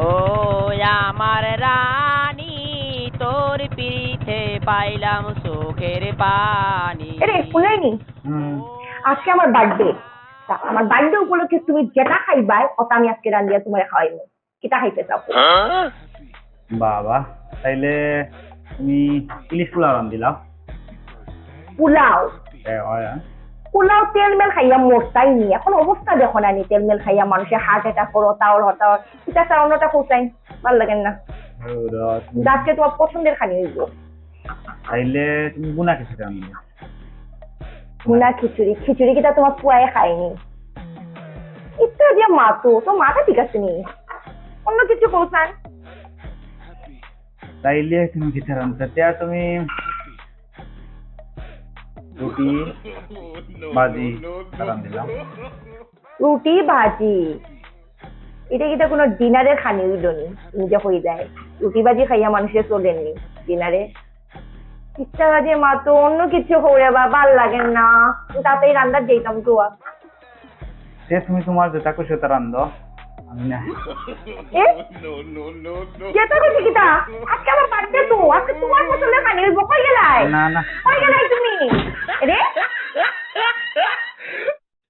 ও আমার রানী তোর পিঠে পাইলাম সুখের পানি। এরে শুনাইনি আজকে আমার বার্থডে, আমার বার্থডে উপলক্ষে তুমি যেটা খাইবাই ওটা আমি আজকে রান্ধিয়া তোমার খাওয়াইব। কিটা খাইতে চাও? বাবা তাইলে তুমি ইলিশ পোলাও রান্ধিলাও। পোলাও? হয় পোলাও তেল মেল খাইয়া মরতাই নি, এখন অবস্থা দেখো না নি, তেল মেল খাইয়া মানুষের হার্ট অ্যাটাক করো তাওর হতাও, এটা চালানোটা কোথায় ভাল লাগেন না। আজকে তোমার পছন্দের খানি হইব। তাইলে তুমি বুনা খিচুড়ি রান্ধিলে। না খিচুড়ি? খিচুড়ি কিটা তোমার পুয়ায় খায়নি, ইচ্ছা দিয়ে মাতো তো মাথা ঠিক আছে নি, অন্য কিছু কোথায়? তাইলে তুমি খিচুড়ি রান্ধিতে আর তুমি রুটি ভাজি রান্ধিলাম। রুটি ভাজি? এটা কিটা কোনো ডিনারের খানি হইল নি? নিজে হয়ে যায় রুটি ভাজি খাইয়া মানুষের চলেননি ডিনারে? ইচ্ছা বাজে মা তো অন্য কিছু করে বা ভাল লাগেন না, তাতেই রান্নার যেতাম তো। সে তুমি তোমার যেটা খুশি সেটা রান্ধো, আমি না। যেটা খুশি কিটা? আজকে আমার বার্থডে তো, আজকে তোমার পছন্দের খানি হইব। কই গেলাই? না না কই গেলাই তুমি? রে